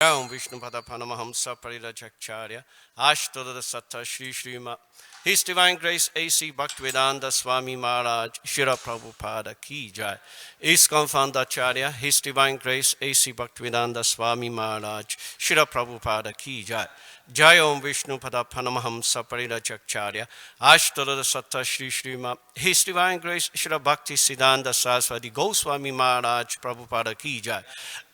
Om Vishnu Pada Panamahamsa Parilajakcharya Ashtadada Satta Shri Shrima His Divine Grace A.C. Bhaktivedanta Swami Maharaj Shira Prabhupada Ki Jai ISKCON Foundacharya His Divine Grace A.C. Bhaktivedanta Swami Maharaj Shira Prabhupada Ki Jai Jai Om Vishnu Pada Panamahamsa Parilajakcharya Ashtadada Satta Shri Shrima His Divine Grace Shira Bhakti Siddhanta Saraswati Goswami Maharaj Prabhupada Ki Jai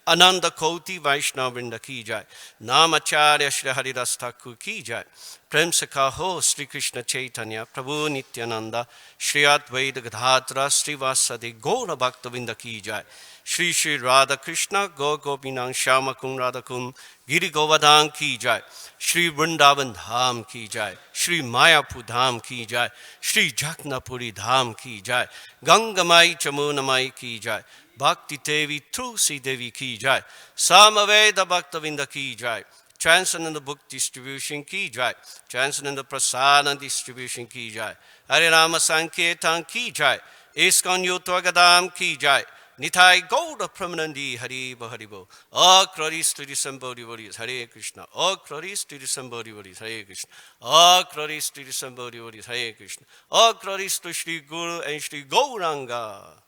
Ananda Koti Vaishnavrinda Ki Jai Namacharya Shri Haridas Thakur Ki Jai Prem Kaho Sri Krishna Chaitanya Prabhu Nityananda Shri Advaita Gadadhara Sri Vasadi Gaura Bhaktavinda Ki Jai Shri Shri Radha Krishna Go Gopinang Shama Kun Radha Kun Giri Govardhan Ki Jai Shri Vrindavan Dham Ki Jai Shri Mayapur Dham Ki Jai Shri Jagnapuri Dham Ki Jai Gangamai Chamunamai Ki Jai Bhakti Devi Tulsi Devi Ki Jai Samaveda Bhaktavinda Ki Jai Transcendental Book Distribution Ki Jai Transcendental Prasadana Distribution Ki Jai Harinama Sankirtan Ki Jai ISKCON Yottvagadam Ki Jai Nitai Gauda Pramanandi Haribo Haribo All glories to the Sambodhi Bodhis Hare Krishna All glories to the Sambodhi Bodhis Hare Krishna All glories to the Sambodhi Bodhis Hare Krishna All glories to Shri Guru and Shri Gauranga.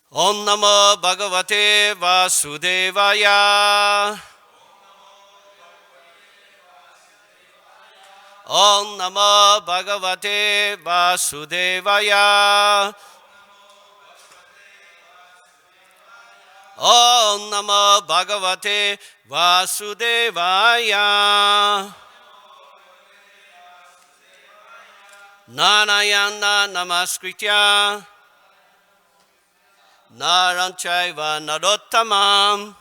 Om Namo Bhagavate Vasudevaya. Om Namo Bhagavate Vasudevaya. Om Namo Bhagavate Vasudevaya. Narayana Namaskritya Naranchaiva Narottamam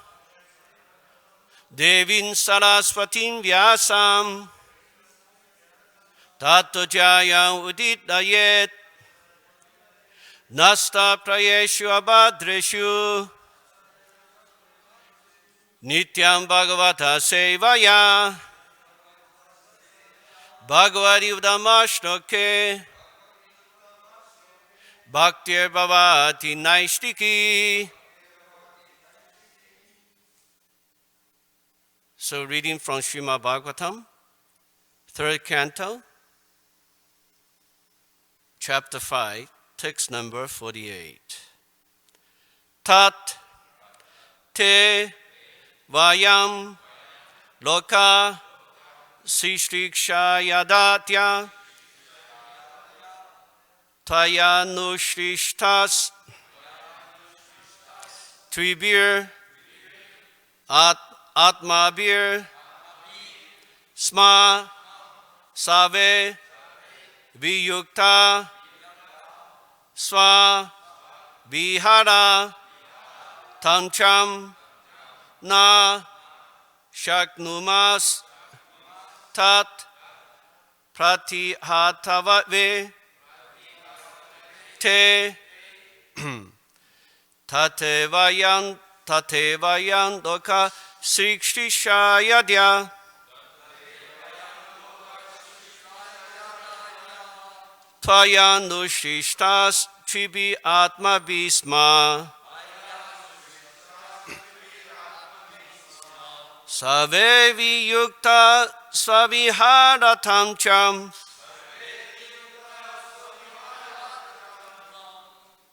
Devin Saraswatin Vyasam Tato Jayam Uditayet Nasta Prayeshu Abhadreshu Nityam Bhagavata Sevaya Bhagavati Udamashnoke Bhaktir Bhavati Naistiki. So reading from Srimad Bhagavatam, 3rd canto, chapter 5, text number 48. Tat te vayam loka sishriksha yadatya Tvayanushrishtas Tribir Atmabir Sma Save Viyukta Swa Vihara Tamcham Na Shaknumas Tat Pratihatavave Te Tatevayan Doka Srikshishayadya Tvayanushishtas Tribi Atma Bisma Savevi Yukta Svaviharatamcham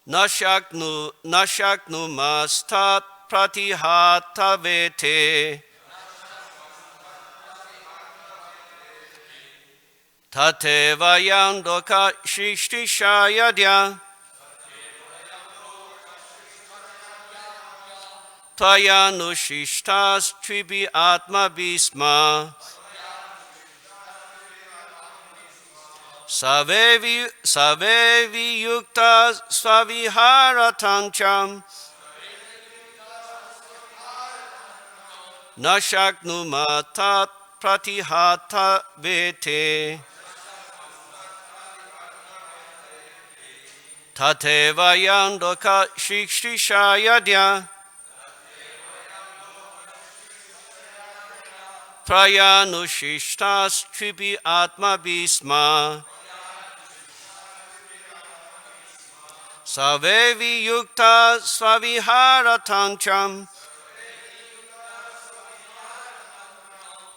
Nashaknu mastat pratihatavete Tatevayam doka shrishishayadya Tvayanushishtas tribi atma bisma Savevi yukta svaviharatancham Nashaknu matat pratihata vete Tatevayam doka shikshishayadya Trayanushishtas tribi atma bisma Sarve viyukta svaviharatancham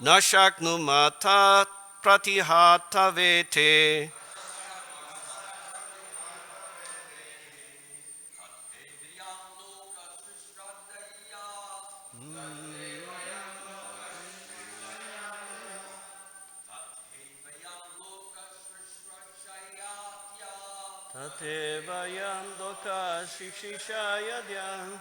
na shaknumata pratihatavete. Tatevayam doka shikshishayadhyam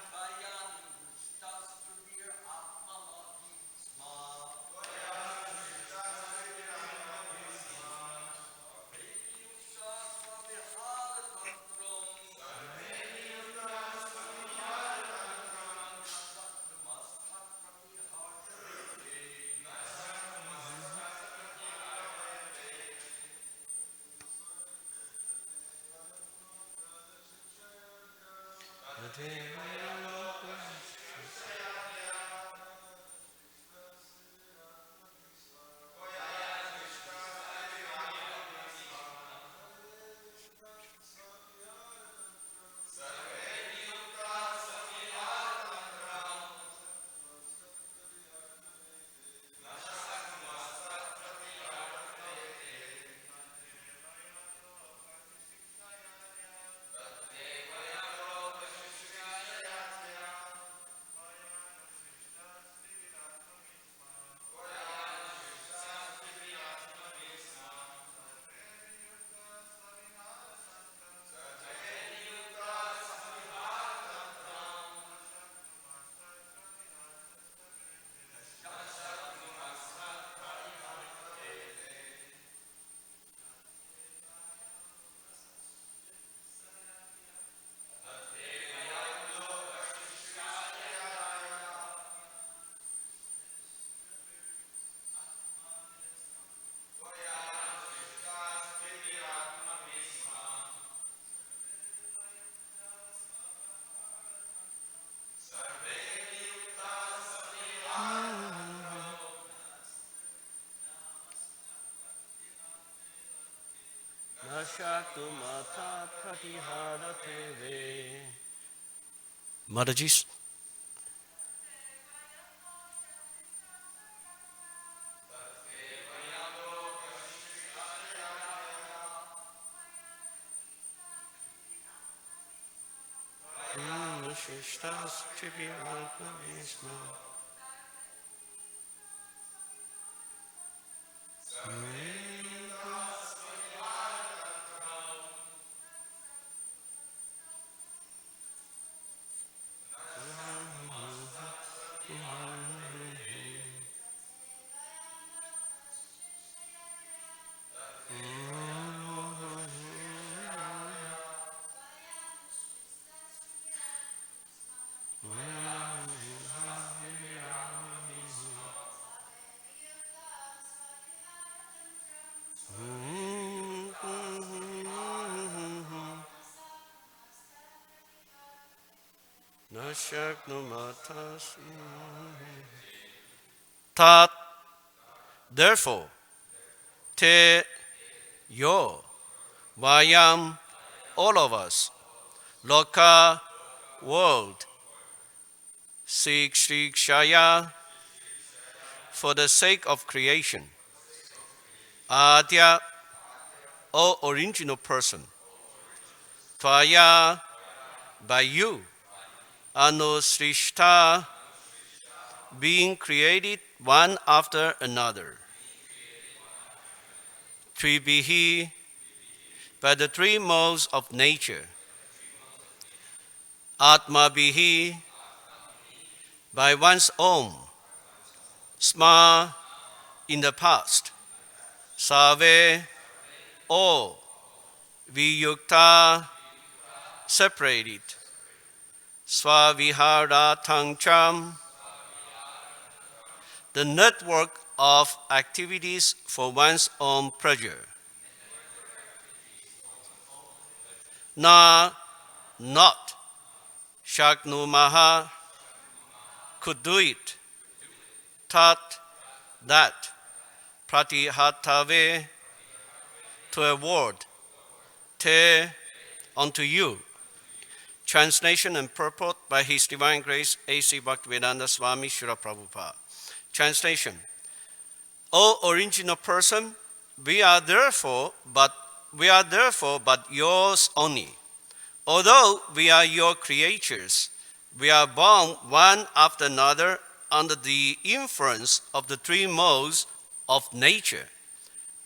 Shaktumata pratiharateve. Mataji. Shishtas Chibiratmavisma. Tat, therefore, te, yo, vayam, all of us, loka, world, sikshikshaya, for the sake of creation, adya, O original person, tvaya, by you, anusrishta, being created one after another. Tribihi, by the three modes of nature. Atmabihi, by one's own. Sma, in the past. Save, all. Viyukta, separated. Swaviharatangcham, the network of activities for one's own pleasure. Na, not. Shaknumaha, could do it. Tat, that. Pratihatave, to award. Te, unto you. Translation and purport by His Divine Grace A.C. Bhaktivedanta Swami Srila Prabhupada. Translation. O original person, we are therefore but yours only. Although we are your creatures, we are born one after another under the influence of the three modes of nature.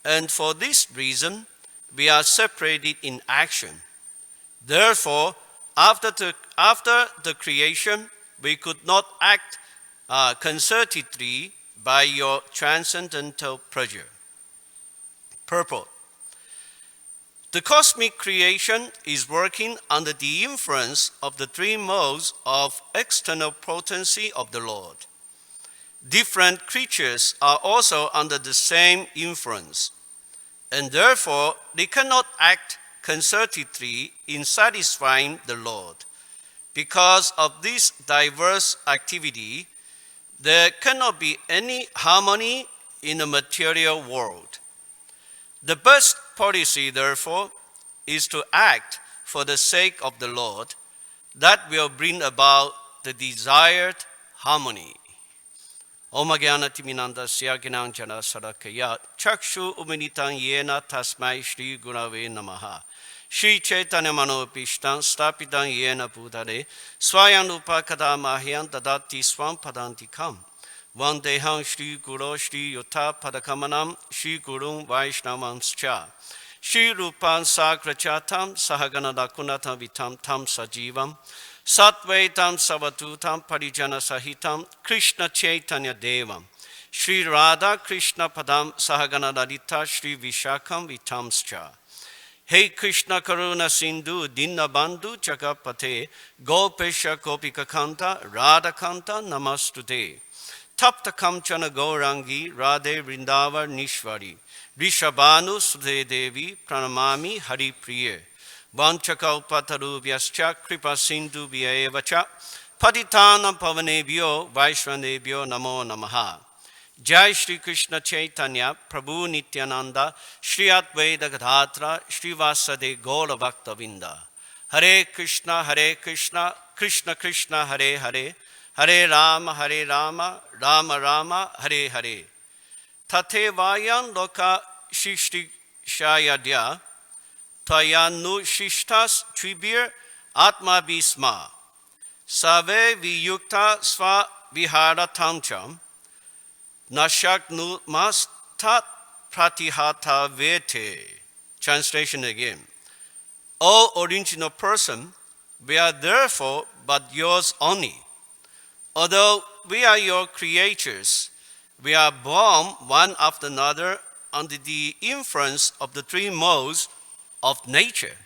And for this reason, we are separated in action. Therefore, after the creation, we could not act concertedly by your transcendental pleasure. Purport. The cosmic creation is working under the influence of the three modes of external potency of the Lord. Different creatures are also under the same influence, and therefore they cannot act concertedly in satisfying the Lord. Because of this diverse activity, there cannot be any harmony in the material world. The best policy, therefore, is to act for the sake of the Lord. That will bring about the desired harmony. Om Jnana Timinandasya Gnanjana Sarakaya Chakshu Uminitan Yena Tasmai Shri Gurave Namaha Shri Chaitanya Manopishtan Stapitan Yena Buddhare Swayanupa Kadamahyam Dadati Swam Padantikam Vandeham Shri Guru Shri Yutta Padakamanam Shri Gurung Vaishnavamscha Shri Rupan Sakrachatam Sahagana Dakunata Vitam Tam Sajivam Satvaitam Savatutam Parijana Sahitam Krishna Chaitanya Devam Shri Radha Krishna Padam Sahagana Lalita Shri Vishakam Vitamscha. Hey Krishna Karuna Sindhu Dinna Bandhu Chakapate Gopesha Kopika Kanta Radha Kanta Namastute Tapta Kamchana Gaurangi Radhe Vrindava Nishvari Rishabhanu Sudhe Devi Pranamami Hari Priye Vanchakaupatarubhyascha kripa sindhu vyayevacha patitanam pavanebhyo vaishvanebhyo namo namaha. Jai Shri Krishna Chaitanya Prabhu Nityananda Shri Advaita Gadadhara Shri Vasade Gaura Bhakta Vinda. Hare Krishna Krishna Krishna Hare Hare Hare Rama Rama Rama Hare Hare. Tate Vayan Loka Shishti Shayadya Tayanu Shishtas Tribir Atma Bisma Save Viyukta Sva Vihara Tamcham Nashaknu Mastat Pratihata Vete. Translation again. O original person, we are therefore but yours only. Although we are your creatures, we are born one after another under the influence of the three modes of nature.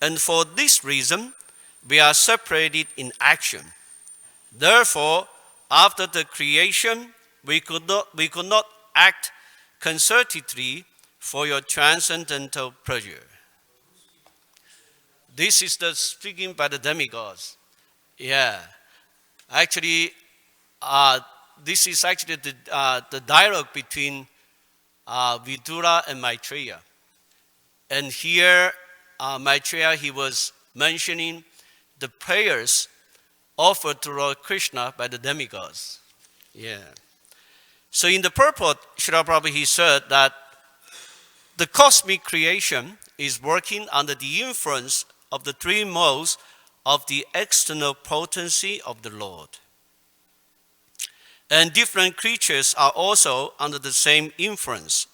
And for this reason, we are separated in action. Therefore, after the creation, we could not act concertedly for your transcendental pleasure. This is the speaking by the demigods. Yeah. Actually, this is actually the dialogue between Vidura and Maitreya. And here, Maitreya, he was mentioning the prayers offered to Lord Krishna by the demigods. Yeah. So in the purport, Srila Prabhupada, he said that the cosmic creation is working under the influence of the three modes of the external potency of the Lord. And different creatures are also under the same influence.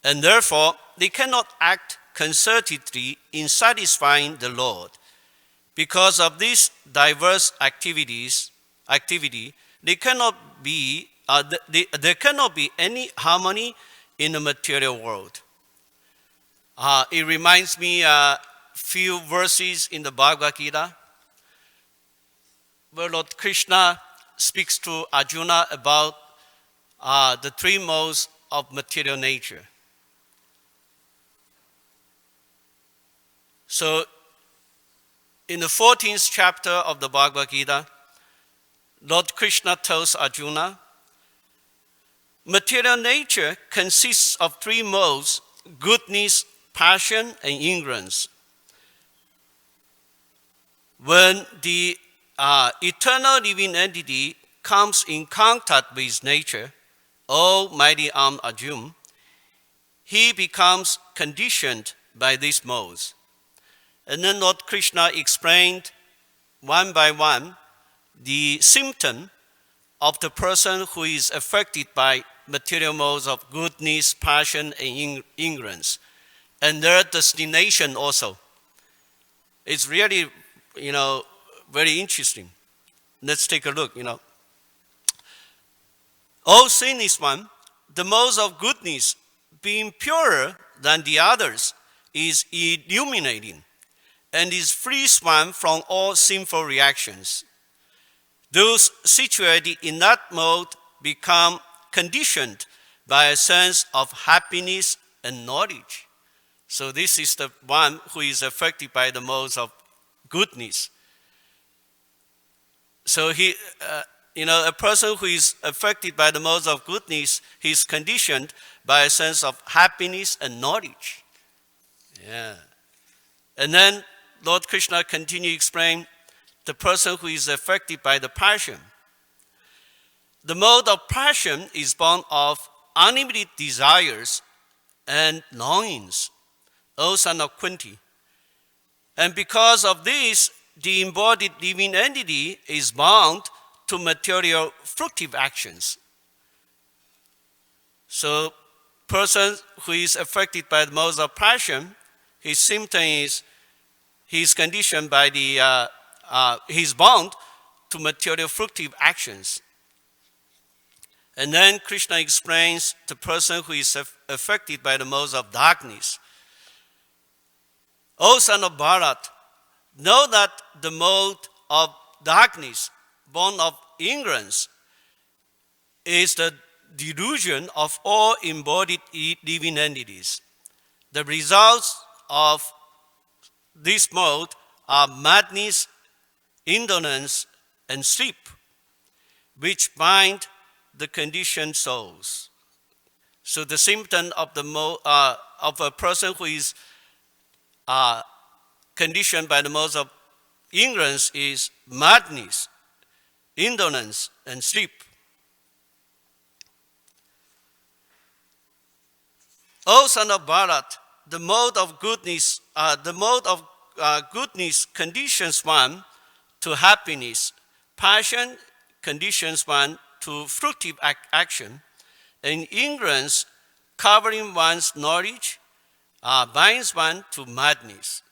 And therefore, they cannot act concertedly in satisfying the Lord. Because of this diverse activity, there cannot be any harmony in the material world. It reminds me a few verses in the Bhagavad Gita, where Lord Krishna speaks to Arjuna about the three modes of material nature. So, in the 14th chapter of the Bhagavad Gita, Lord Krishna tells Arjuna, material nature consists of three modes: goodness, passion, and ignorance. when the eternal living entity comes in contact with nature, Almighty Arjuna, he becomes conditioned by these modes. And then Lord Krishna explained one by one the symptom of the person who is affected by material modes of goodness, passion, and ignorance, and their destination also. It's really, very interesting. Let's take a look, All sin is one. The modes of goodness, being purer than the others, is illuminating and is free one from all sinful reactions. Those situated in that mode become conditioned by a sense of happiness and knowledge. So this is the one who is affected by the modes of goodness. So a person who is affected by the modes of goodness, he is conditioned by a sense of happiness and knowledge. Yeah. And then Lord Krishna continued to explain the person who is affected by the passion. The mode of passion is born of unlimited desires and longings, O son of Kunti. And because of this, the embodied living entity is bound to material fruitive actions. So, person who is affected by the modes of passion, his symptom is he is conditioned by he is bound to material fruitive actions. And then Krishna explains the person who is affected by the modes of darkness. O son of Bharat, know that the mode of darkness, born of ignorance, is the delusion of all embodied living entities. The results of this mode are madness, indolence, and sleep, which bind the conditioned souls. So the symptom of of a person who is conditioned by the modes of ignorance is madness, indolence, and sleep. O son of Bharat, the mode of goodness, conditions one to happiness. Passion conditions one to fruitive action, and ignorance, covering one's knowledge, binds one to madness.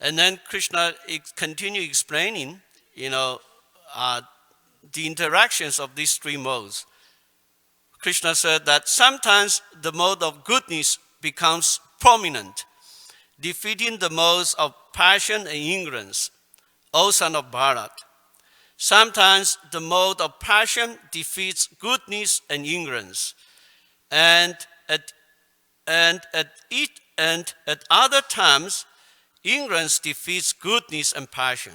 And then Krishna continued explaining, the interactions of these three modes. Krishna said that sometimes the mode of goodness becomes prominent, defeating the modes of passion and ignorance, O son of Bharat. Sometimes the mode of passion defeats goodness and ignorance, and at other times, ignorance defeats goodness and passion.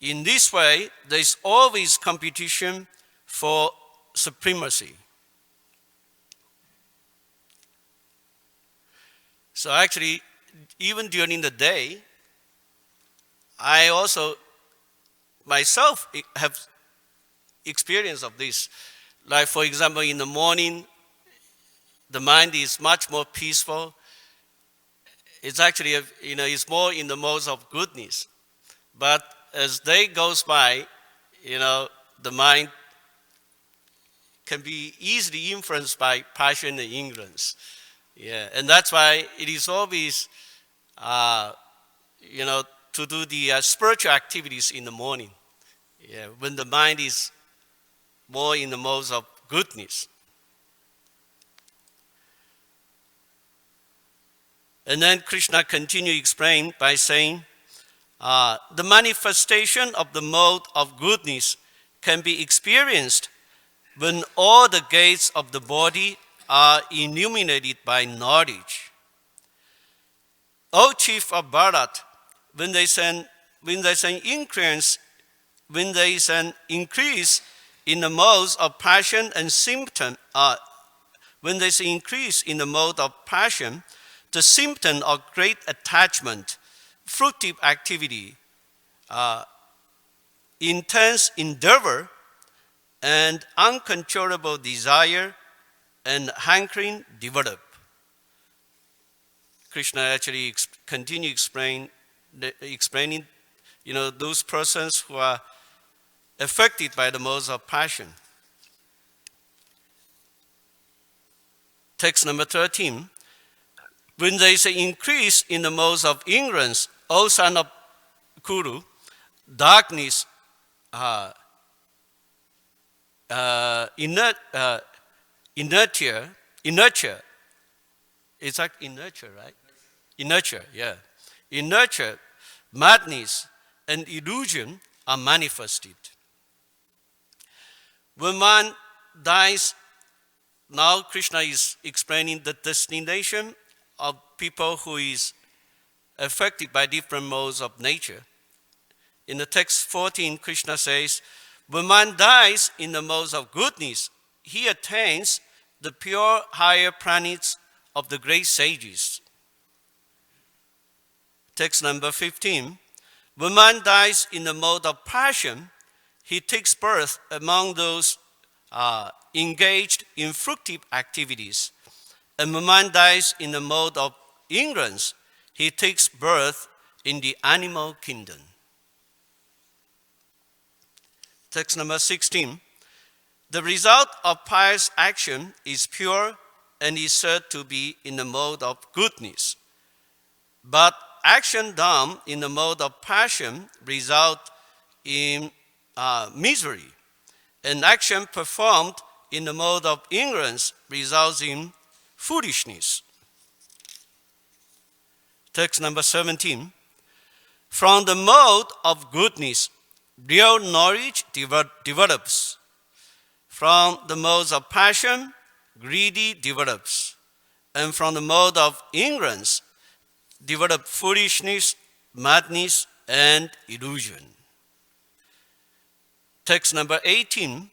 In this way, there is always competition for supremacy. So actually, even during the day, I also myself have experience of this. Like for example, in the morning, the mind is much more peaceful. It's actually, it's more in the modes of goodness. But as day goes by, the mind can be easily influenced by passion and ignorance. Yeah, and that's why it is always, to do the spiritual activities in the morning. Yeah, when the mind is more in the modes of goodness. And then Krishna continued to explain by saying, the manifestation of the mode of goodness can be experienced when all the gates of the body are illuminated by knowledge. O chief of Bharat, when there is an increase in the modes of passion and symptom, when there is an increase in the mode of passion, the symptom of great attachment fruitive activity, intense endeavor, and uncontrollable desire and hankering develop. Krishna actually continue explaining, those persons who are affected by the modes of passion. Text number 13. When there is an increase in the modes of ignorance, O son of Kuru, darkness, inertia, it's like inertia, right? Inertia, yeah. Inertia, madness, and illusion are manifested. When one dies, now Krishna is explaining the destination of people who is affected by different modes of nature. In the text 14, Krishna says, when one dies in the modes of goodness, he attains the pure higher planets of the great sages. Text number 15, when man dies in the mode of passion, he takes birth among those engaged in fruitive activities. And when man dies in the mode of ignorance, he takes birth in the animal kingdom. Text number 16, the result of pious action is pure and is said to be in the mode of goodness. But action done in the mode of passion result in misery, and action performed in the mode of ignorance results in foolishness. Text number 17. From the mode of goodness, real knowledge develops. From the modes of passion, greedy develops. And from the mode of ignorance, develop foolishness, madness, and illusion. Text number 18.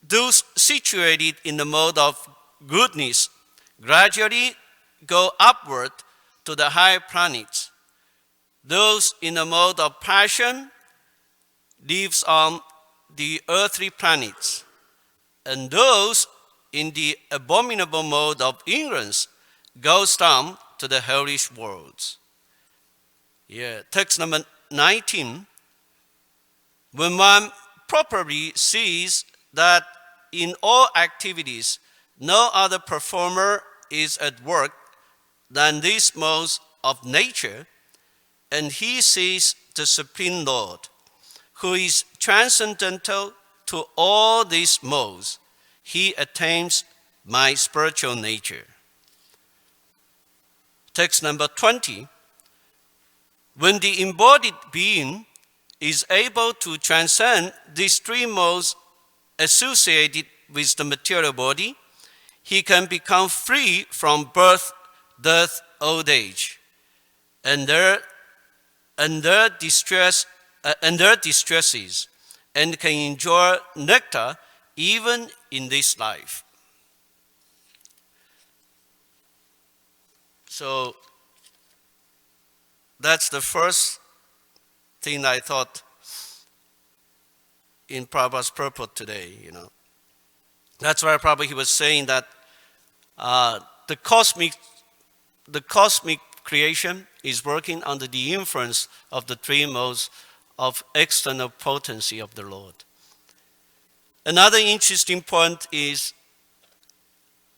Those situated in the mode of goodness gradually go upward to the higher planets. Those in the mode of passion lives on the earthly planets, and those in the abominable mode of ignorance goes down to the hellish worlds. Text number 19. When one properly sees that in all activities no other performer is at work than these modes of nature, and he sees the Supreme Lord, who is transcendental to all these modes, he attains my spiritual nature. Text number 20. When the embodied being is able to transcend these three modes associated with the material body, he can become free from birth, death, old age, and their distresses, and can enjoy nectar even in this life. So that's the first thing I thought in Prabhupada's purport today, That's why probably he was saying that the cosmic creation is working under the influence of the three modes of external potency of the Lord. Another interesting point is,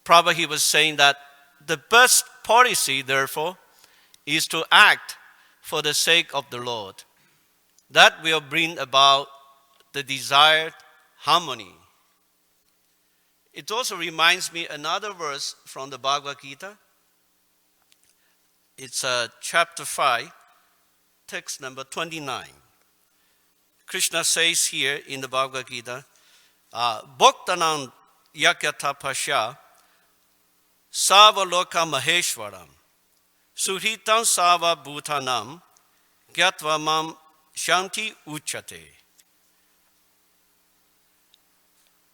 Prabhupada he was saying that the best policy, therefore, is to act for the sake of the Lord. That will bring about the desired harmony. It also reminds me another verse from the Bhagavad Gita. It's chapter 5, text number 29. Krishna says here in the Bhagavad Gita, Bhaktanam yakyata pasya sava loka maheshwaram suhitam sava bhutanam gyatva mam shanti uchate.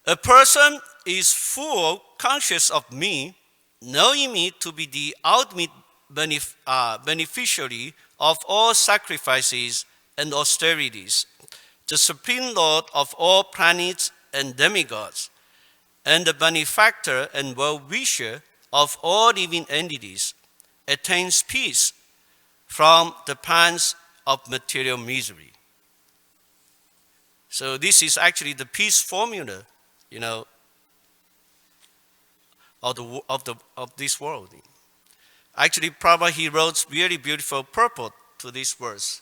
A person is full conscious of me, knowing me to be the ultimate beneficiary of all sacrifices and austerities, the Supreme Lord of all planets and demigods, and the benefactor and well-wisher of all living entities, attains peace from the pangs of material misery. So this is actually the peace formula, of this world. Actually, Prabhu, he wrote very beautiful purport to this verse.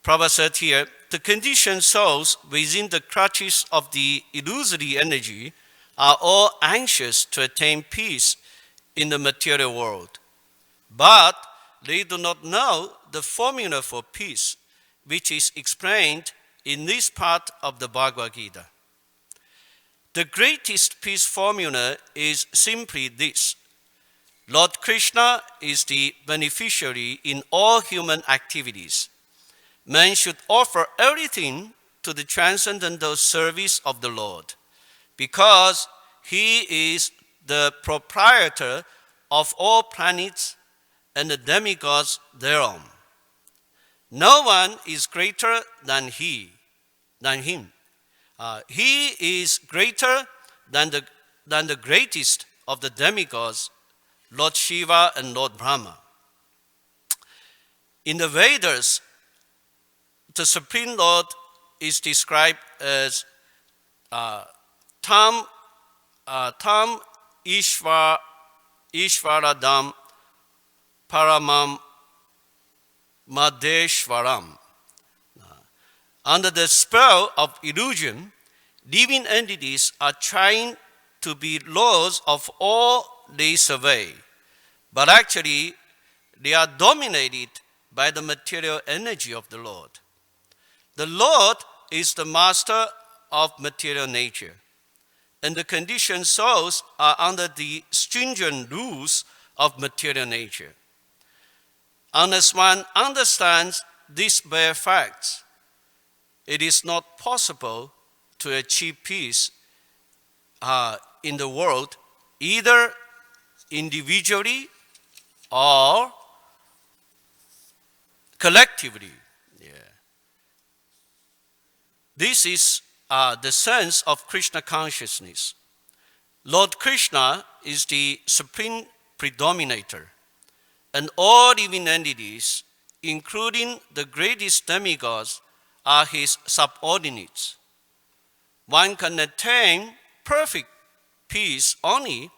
Prabhu said here, the conditioned souls within the clutches of the illusory energy are all anxious to attain peace in the material world. But they do not know the formula for peace, which is explained in this part of the Bhagavad Gita. The greatest peace formula is simply this: Lord Krishna is the beneficiary in all human activities. Man should offer everything to the transcendental service of the Lord, because he is the proprietor of all planets and the demigods thereon. No one is greater than him. He is greater than the greatest of the demigods, Lord Shiva and Lord Brahma. In the Vedas, the Supreme Lord is described as Tam Ishvaradam Paramam Madeshwaram. Under the spell of illusion, living entities are trying to be lords of all they survey, but actually they are dominated by the material energy of the Lord. The Lord is the master of material nature, and the conditioned souls are under the stringent rules of material nature. Unless one understands these bare facts, it is not possible to achieve peace in the world, either individually or collectively. This is the sense of Krishna consciousness. Lord Krishna is the supreme predominator, and all living entities, including the greatest demigods, are his subordinates. One can attain perfect peace only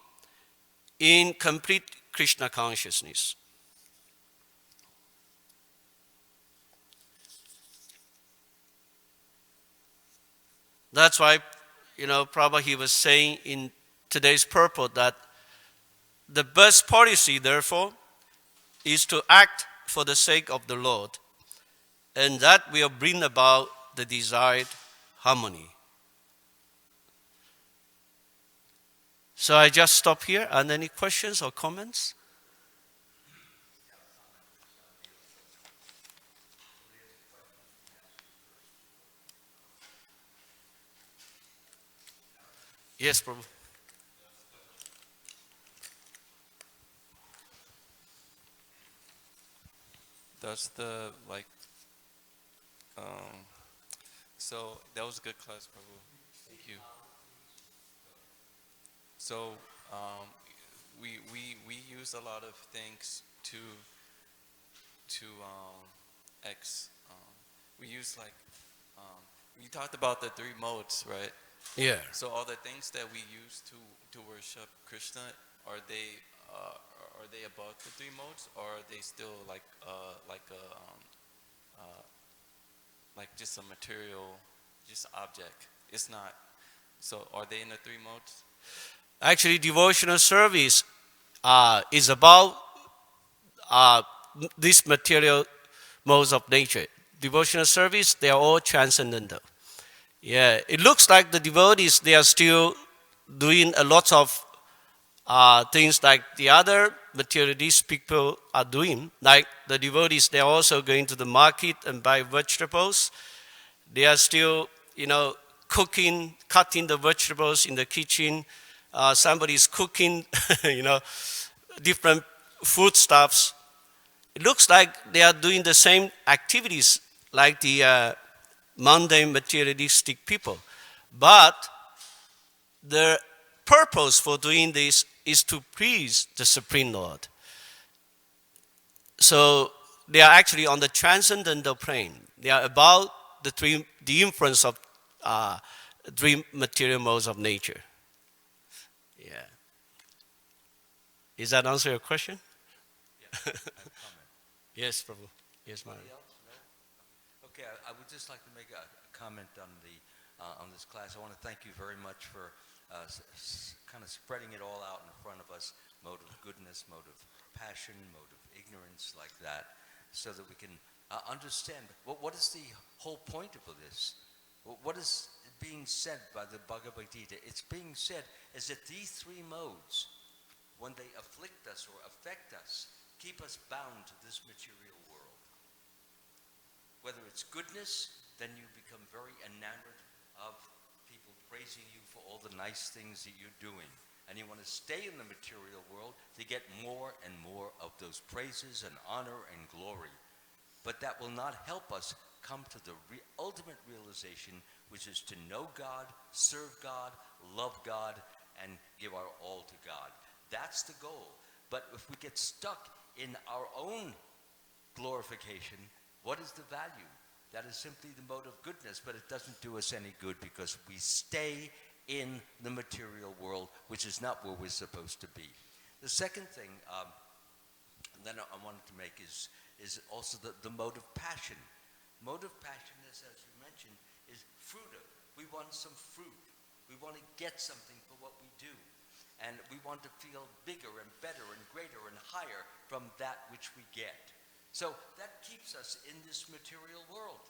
in complete Krishna consciousness. That's why, Prabhu, he was saying in today's purport that the best policy, therefore, is to act for the sake of the Lord, and that will bring about the desired harmony. So I just stop here. And any questions or comments? Yes, Prabhu. Does the so that was a good class, Prabhu. Thank you. So we use a lot of things to we use we talked about the three modes, right? Yeah. So all the things that we use to worship Krishna, are they above the three modes, or are they still like just a material, just object? It's not. So are they in the three modes? Actually, devotional service is about these material modes of nature. Devotional service, they are all transcendental. Yeah, it looks like the devotees, they are still doing a lot of things like the other materialist people are doing. Like the devotees, they are also going to the market and buy vegetables. They are still, cooking, cutting the vegetables in the kitchen. Somebody is cooking, different foodstuffs. it looks like they are doing the same activities like the mundane materialistic people. But the purpose for doing this is to please the Supreme Lord. So they are actually on the transcendental plane. They are about the influence of three material modes of nature. Yeah. Is that answer your question? Yeah, I have a comment. Yes, Prabhu. Yes, Maharaj. Anybody else? No? Okay, I would just like to make a comment on this class. I want to thank you very much for kind of spreading it all out in front of us. Mode of goodness, mode of passion, mode of ignorance, like that, so that we can understand what is the whole point of this. What is being said by the Bhagavad Gita? It's being said is that these three modes, when they afflict us or affect us, keep us bound to this material world. Whether it's goodness, then you become very enamored of people praising you for all the nice things that you're doing. And you want to stay in the material world to get more and more of those praises and honor and glory. But that will not help us come to the ultimate realization, which is to know God, serve God, love God, and give our all to God. That's the goal. But if we get stuck in our own glorification, what is the value? That is simply the mode of goodness, but it doesn't do us any good because we stay in the material world, which is not where we're supposed to be. The second thing that I wanted to make is also the mode of passion. Mode of passion is, as you mentioned, is fruitive. We want some fruit. We want to get something for what we do. And we want to feel bigger and better and greater and higher from that which we get. So that keeps us in this material world.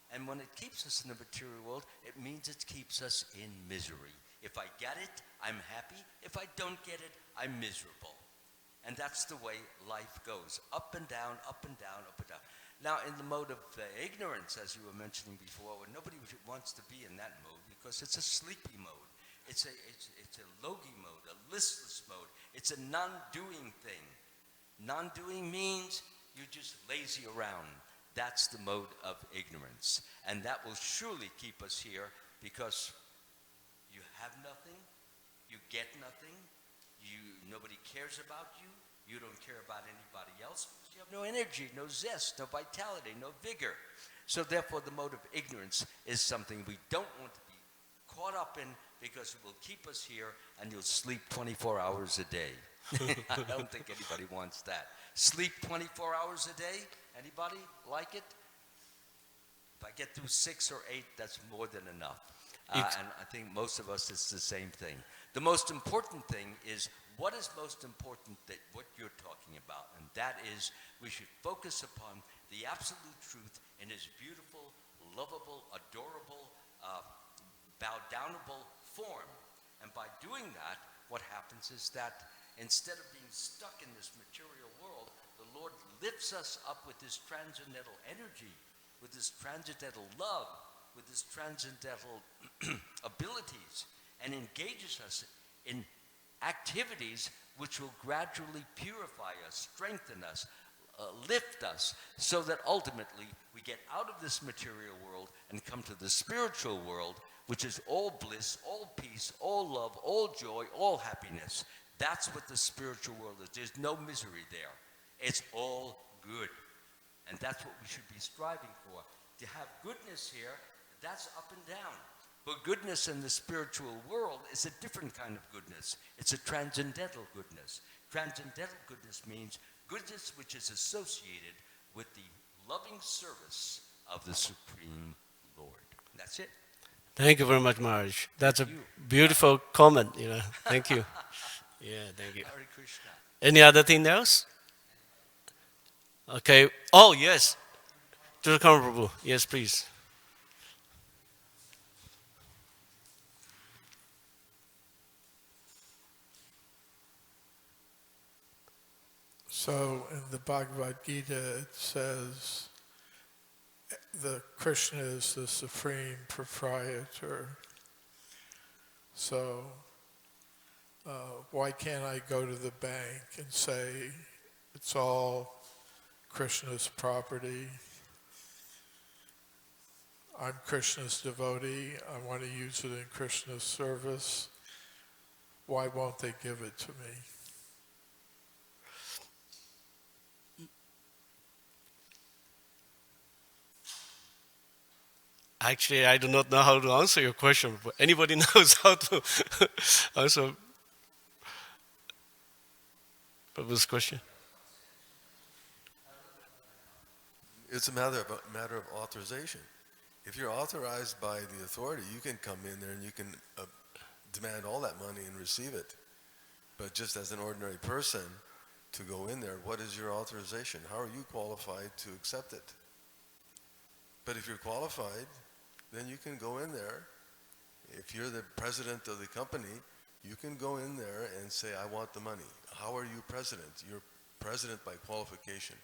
And when it keeps us in the material world, it means it keeps us in misery. If I get it, I'm happy. If I don't get it, I'm miserable. And that's the way life goes. Up and down, up and down, up and down. Now, in the mode of ignorance, as you were mentioning before, nobody wants to be in that mode because it's a sleepy mode. It's a logy mode, a listless mode. It's a non-doing thing. Non-doing means you're just lazy around. That's the mode of ignorance. And that will surely keep us here because you have nothing, you get nothing, nobody cares about you, you don't care about anybody else, you have no energy, no zest, no vitality, no vigor. So therefore the mode of ignorance is something we don't want to be caught up in because it will keep us here and you'll sleep 24 hours a day. I don't think anybody wants that. Sleep 24 hours a day? Anybody like it? If I get through 6 or 8, that's more than enough. And I think most of us, it's the same thing. The most important thing is what is most important that what you're talking about, and that is we should focus upon the absolute truth in his beautiful, lovable, adorable, bow-downable form. And by doing that, what happens is that instead of being stuck in this material world, the Lord lifts us up with this transcendental energy, with this transcendental love, with this transcendental abilities, and engages us in activities which will gradually purify us, strengthen us, lift us, so that ultimately we get out of this material world and come to the spiritual world, which is all bliss, all peace, all love, all joy, all happiness. That's what the spiritual world is. There's no misery there. It's all good. And that's what we should be striving for. To have goodness here, that's up and down. But goodness in the spiritual world is a different kind of goodness. It's a transcendental goodness. Transcendental goodness means goodness which is associated with the loving service of the Supreme Lord. And that's it. Thank you very much, Maharaj. That's a beautiful comment, Thank you. Yeah, thank you. Hare Krishna. Any other thing else? Okay. Oh, yes. To the Prabhu. Yes, please. So in the Bhagavad Gita, it says the Krishna is the supreme proprietor. So why can't I go to the bank and say it's all Krishna's property. I'm Krishna's devotee. I want to use it in Krishna's service. Why won't they give it to me? Actually, I do not know how to answer your question, but anybody knows how to answer Prabhu's question? It's a matter of authorization. If you're authorized by the authority, you can come in there and you can demand all that money and receive it. But just as an ordinary person, to go in there, what is your authorization? How are you qualified to accept it? But if you're qualified, then you can go in there. If you're the president of the company, you can go in there and say, I want the money. How are you president? You're president by qualification.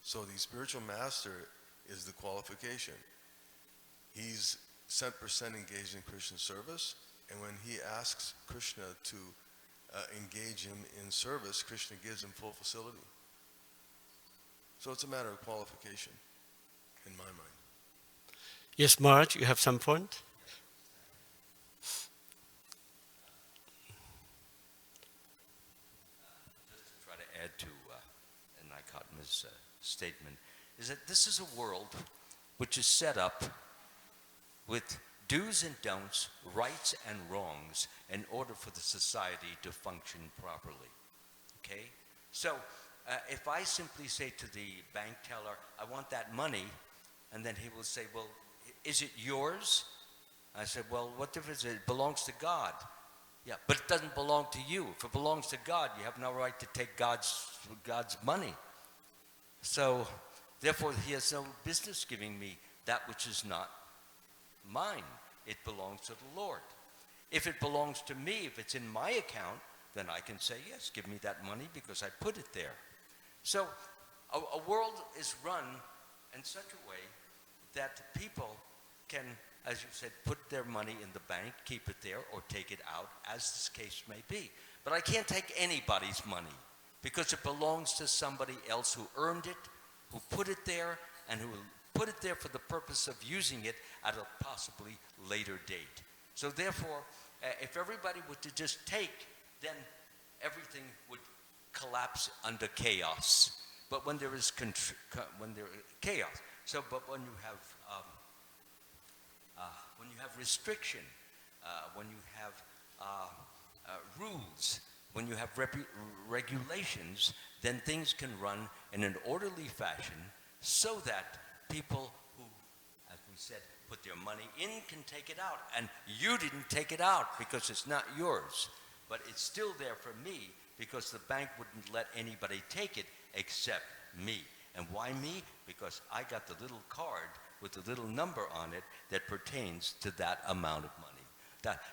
So the spiritual master is the qualification. He's 100% engaged in Krishna service, and when he asks Krishna to engage him in service, Krishna gives him full facility. So it's a matter of qualification, in my mind. Yes, Maharaj, you have some point? Just to try to add to Naikatma's statement, is that this is a world which is set up with do's and don'ts, rights and wrongs, in order for the society to function properly. Okay? So, if I simply say to the bank teller, I want that money, and then he will say, well, is it yours? I said, well, what difference? It belongs to God. Yeah, but it doesn't belong to you. If it belongs to God, you have no right to take God's money. So, therefore, he has no business giving me that which is not mine. It belongs to the Lord. If it belongs to me, if it's in my account, then I can say, yes, give me that money because I put it there. So a world is run in such a way that people can, as you said, put their money in the bank, keep it there, or take it out, as this case may be. But I can't take anybody's money because it belongs to somebody else who earned it, who put it there, and who will put it there for the purpose of using it at a possibly later date. So therefore, if everybody were to just take, then everything would collapse under chaos. But when there is chaos, but when you have restriction, when you have rules, when you have regulations, then things can run in an orderly fashion so that people who, as we said, put their money in can take it out. And you didn't take it out because it's not yours. But it's still there for me because the bank wouldn't let anybody take it except me. And why me? Because I got the little card with the little number on it that pertains to that amount of money.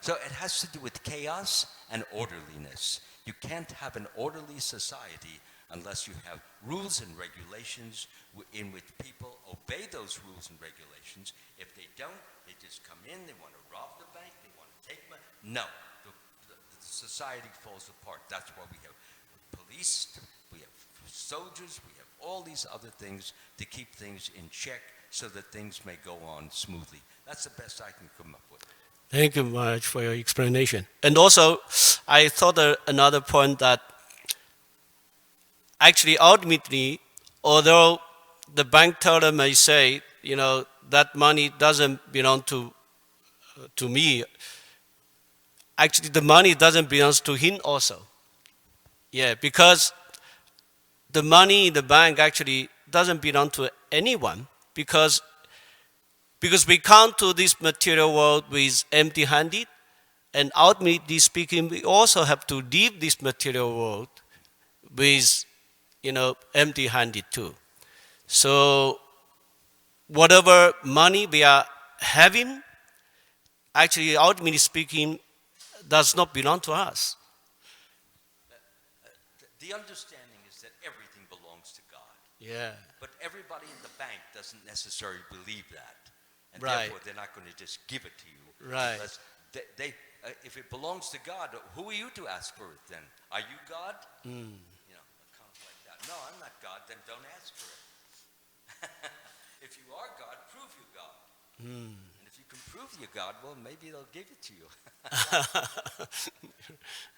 So it has to do with chaos and orderliness. You can't have an orderly society unless you have rules and regulations in which people obey those rules and regulations. If they don't, they just come in, they want to rob the bank, they want to take money. No, the society falls apart. That's why we have police, we have soldiers, we have all these other things to keep things in check so that things may go on smoothly. That's the best I can come up with. Thank you much for your explanation. And also, I thought another point that actually ultimately, although the bank teller may say, that money doesn't belong to me, actually the money doesn't belong to him also. Yeah, because the money in the bank actually doesn't belong to anyone because we come to this material world with empty-handed, and ultimately speaking, we also have to leave this material world with, empty-handed too. So whatever money we are having, actually, ultimately speaking, does not belong to us. The understanding is that everything belongs to God. Yeah. But everybody in the bank doesn't necessarily believe that. And Right. therefore, they're not going to just give it to you. Right. Unless if it belongs to God, who are you to ask for it then? Are you God? It comes like that. No, I'm not God. Then don't ask for it. If you are God, prove you're God. And if you can prove you're God, well, maybe they'll give it to you.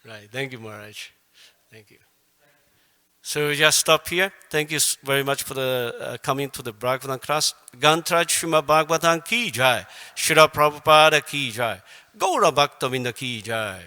Right. Thank you, Maharaj. Thank you. So we just stop here. Thank you very much for the coming to the Bhagavatam class. Gantraj Srimad Bhagavatam ki jai. Srila Prabhupada ki jai. Gaura Bhakta Vinda ki jai.